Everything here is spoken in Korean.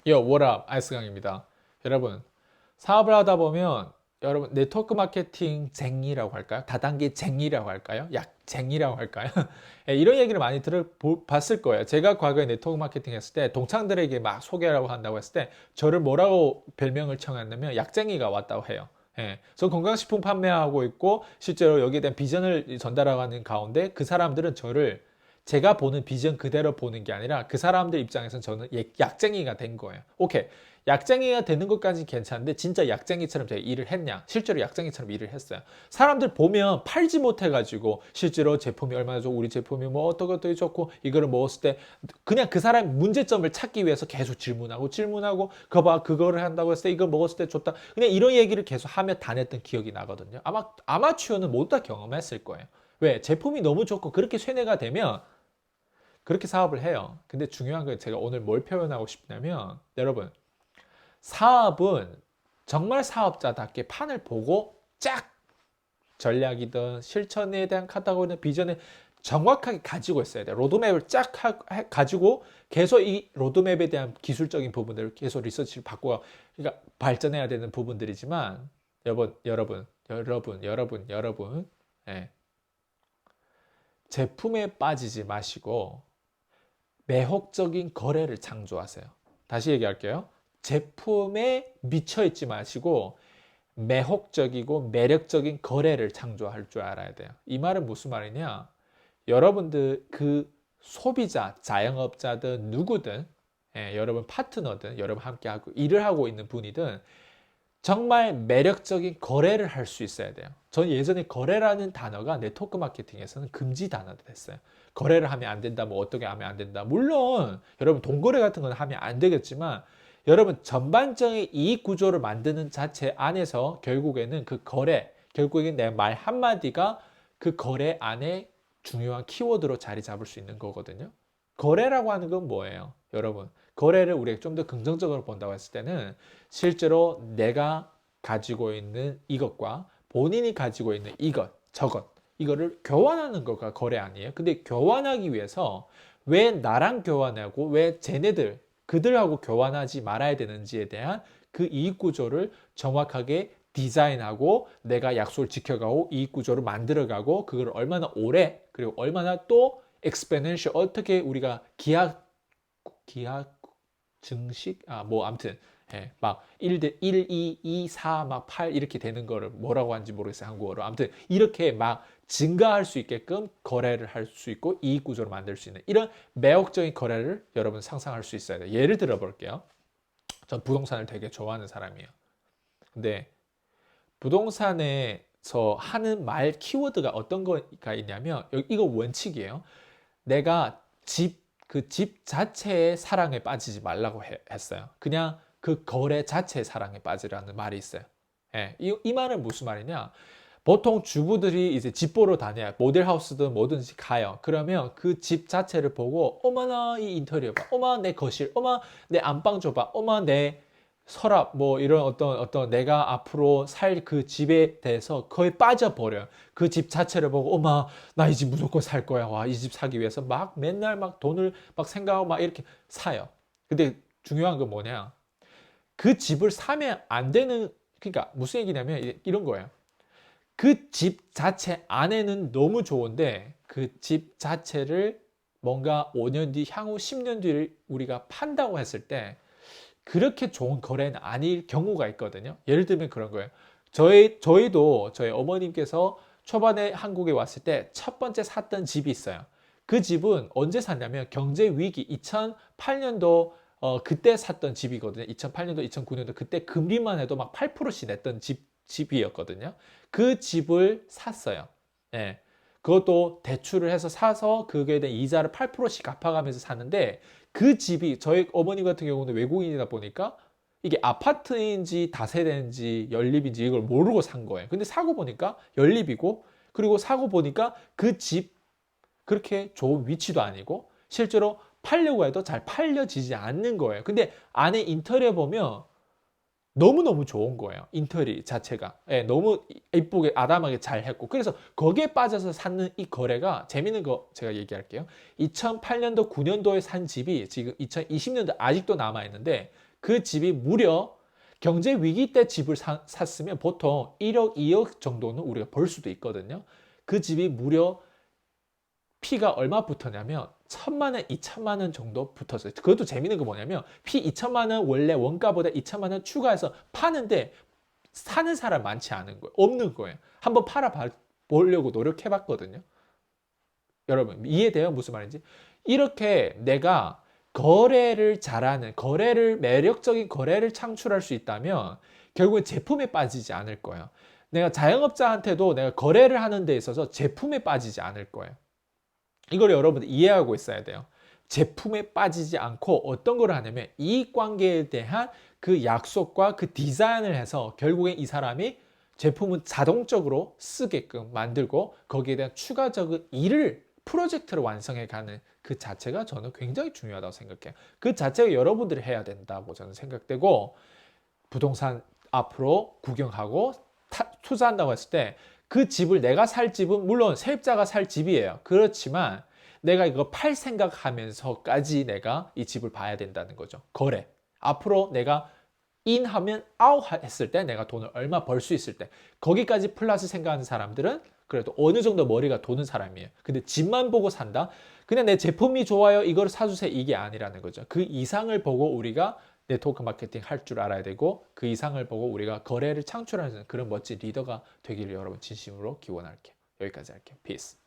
요, what up? 아이스강입니다. 여러분, 사업을 하다 보면 여러분 네트워크 마케팅 쟁이라고 할까요? 다단계 쟁이라고 할까요? 약쟁이라고 할까요? 예, 이런 얘기를 많이 봤을 거예요. 제가 과거에 네트워크 마케팅 했을 때 동창들에게 막 소개하라고 한다고 했을 때 저를 뭐라고 별명을 청했냐면 약쟁이가 왔다고 해요. 예, 저 건강식품 판매하고 있고 실제로 여기에 대한 비전을 전달하는 가운데 그 사람들은 저를 제가 보는 비전 그대로 보는 게 아니라 그 사람들 입장에서는 저는 약쟁이가 된 거예요. 오케이. 약쟁이가 되는 것까지 괜찮은데 진짜 약쟁이처럼 제가 일을 했냐? 실제로 약쟁이처럼 일을 했어요. 사람들 보면 팔지 못해가지고 실제로 제품이 얼마나 좋고 우리 제품이 뭐 어떻게 좋고 이거를 먹었을 때 그냥 그 사람 문제점을 찾기 위해서 계속 질문하고 그거 봐 그거를 한다고 했을 때 이걸 먹었을 때 좋다. 그냥 이런 얘기를 계속 하며 다녔던 기억이 나거든요. 아마 아마추어는 모두 다 경험했을 거예요. 왜? 제품이 너무 좋고 그렇게 쇠뇌가 되면 그렇게 사업을 해요. 근데 중요한 건 제가 오늘 뭘 표현하고 싶냐면 여러분 사업은 정말 사업자답게 판을 보고 쫙 전략이든 실천에 대한 카테고리든 비전을 정확하게 가지고 있어야 돼요. 로드맵을 쫙 가지고 계속 이 로드맵에 대한 기술적인 부분들을 계속 리서치를 받고 그러니까 발전해야 되는 부분들이지만 여러분 예. 제품에 빠지지 마시고 매혹적인 거래를 창조하세요. 다시 얘기할게요. 제품에 미쳐있지 마시고 매혹적이고 매력적인 거래를 창조할 줄 알아야 돼요. 이 말은 무슨 말이냐? 여러분들 그 소비자, 자영업자든 누구든 여러분 파트너든 여러분 함께 하고 일을 하고 있는 분이든 정말 매력적인 거래를 할 수 있어야 돼요. 전 예전에 거래라는 단어가 네트워크 마케팅에서는 금지 단어가 됐어요. 거래를 하면 안 된다, 뭐 어떻게 하면 안 된다. 물론 여러분 동거래 같은 건 하면 안 되겠지만 여러분 전반적인 이익 구조를 만드는 자체 안에서 결국에는 그 거래, 결국엔 내 말 한마디가 그 거래 안에 중요한 키워드로 자리 잡을 수 있는 거거든요. 거래라고 하는 건 뭐예요? 여러분, 거래를 우리가 좀 더 긍정적으로 본다고 했을 때는 실제로 내가 가지고 있는 이것과 본인이 가지고 있는 저것, 이거를 교환하는 거가 거래 아니에요? 근데 교환하기 위해서 왜 나랑 교환하고 왜 그들하고 교환하지 말아야 되는지에 대한 그 이익 구조를 정확하게 디자인하고 내가 약속을 지켜가고 이익 구조를 만들어가고 그걸 얼마나 오래 그리고 얼마나 또 exponential 어떻게 우리가 기하 증식 뭐 아무튼 막 1대 1, 2, 2, 4, 막 8 이렇게 되는 거를 뭐라고 하는지 모르겠어요 한국어로. 아무튼 이렇게 막 증가할 수 있게끔 거래를 할 수 있고 이익 구조를 만들 수 있는 이런 매혹적인 거래를 여러분 상상할 수 있어야 돼요. 예를 들어 볼게요. 전 부동산을 되게 좋아하는 사람이에요. 근데 부동산에서 하는 말 키워드가 어떤 거가 있냐면 이거 원칙이에요. 내가 그 집 자체의 사랑에 빠지지 말라고 했어요. 그냥 그 거래 자체의 사랑에 빠지라는 말이 있어요. 예, 이 말은 무슨 말이냐? 보통 주부들이 이제 집 보러 다녀요. 모델하우스든 뭐든지 가요. 그러면 그 집 자체를 보고, 어머나, 이 인테리어 봐. 어머, 내 거실. 어머, 내 안방 줘봐. 어머, 내 서랍. 뭐, 이런 어떤 내가 앞으로 살 그 집에 대해서 거의 빠져버려요. 그 집 자체를 보고, 어머, 나 이 집 무조건 살 거야. 와, 이 집 사기 위해서 막 맨날 막 돈을 막 생각하고 막 이렇게 사요. 근데 중요한 건 뭐냐? 그 집을 사면 안 되는, 그러니까 무슨 얘기냐면 이런 거예요. 그 집 자체 안에는 너무 좋은데 그 집 자체를 뭔가 5년 뒤, 향후 10년 뒤를 우리가 판다고 했을 때 그렇게 좋은 거래는 아닐 경우가 있거든요. 예를 들면 그런 거예요. 저희도 저희 어머님께서 초반에 한국에 왔을 때 첫 번째 샀던 집이 있어요. 그 집은 언제 샀냐면 경제 위기 2008년도 그때 샀던 집이거든요. 2008년도, 2009년도 그때 금리만 해도 막 8%씩 냈던 집이었거든요. 그 집을 샀어요. 예. 그것도 대출을 해서 사서 그거에 대한 이자를 8%씩 갚아가면서 사는데 그 집이 저희 어머니 같은 경우는 외국인이다 보니까 이게 아파트인지 다세대인지 연립인지 이걸 모르고 산 거예요. 근데 사고 보니까 연립이고 그리고 사고 보니까 그 집 그렇게 좋은 위치도 아니고 실제로 팔려고 해도 잘 팔려지지 않는 거예요. 근데 안에 인테리어 보면 너무너무 좋은 거예요. 인테리어 자체가. 예, 너무 이쁘게 아담하게 잘 했고. 그래서 거기에 빠져서 사는 이 거래가 재밌는 거 제가 얘기할게요. 2008년도, 9년도에 산 집이 지금 2020년도 아직도 남아있는데 그 집이 무려 경제 위기 때 집을 샀으면 보통 1억, 2억 정도는 우리가 벌 수도 있거든요. 그 집이 무려 피가 얼마 붙었냐면 1,000만 원, 2천만 원 정도 붙었어요. 그것도 재밌는 거 뭐냐면 피 2천만 원 원래 원가보다 2천만 원 추가해서 파는데 사는 사람 많지 않은 거예요. 없는 거예요. 한번 팔아 보려고 노력해 봤거든요. 여러분 이해돼요? 무슨 말인지? 이렇게 내가 거래를 잘하는, 매력적인 거래를 창출할 수 있다면 결국엔 제품에 빠지지 않을 거예요. 내가 자영업자한테도 내가 거래를 하는 데 있어서 제품에 빠지지 않을 거예요. 이걸 여러분들 이해하고 있어야 돼요. 제품에 빠지지 않고 어떤 걸 하냐면 이익관계에 대한 그 약속과 그 디자인을 해서 결국엔 이 사람이 제품은 자동적으로 쓰게끔 만들고 거기에 대한 추가적인 일을 프로젝트를 완성해 가는 그 자체가 저는 굉장히 중요하다고 생각해요. 그 자체가 여러분들이 해야 된다고 저는 생각되고 부동산 앞으로 구경하고 투자한다고 했을 때 그 집을 내가 살 집은 물론 세입자가 살 집이에요. 그렇지만 내가 이거 팔 생각하면서까지 내가 이 집을 봐야 된다는 거죠. 거래. 앞으로 내가 인하면 아웃 했을 때 내가 돈을 얼마 벌 수 있을 때 거기까지 플러스 생각하는 사람들은 그래도 어느 정도 머리가 도는 사람이에요. 근데 집만 보고 산다? 그냥 내 제품이 좋아요. 이걸 사주세요. 이게 아니라는 거죠. 그 이상을 보고 우리가 네트워크 마케팅 할 줄 알아야 되고 그 이상을 보고 우리가 거래를 창출하는 그런 멋진 리더가 되기를 여러분 진심으로 기원할게요. 여기까지 할게요. 피스.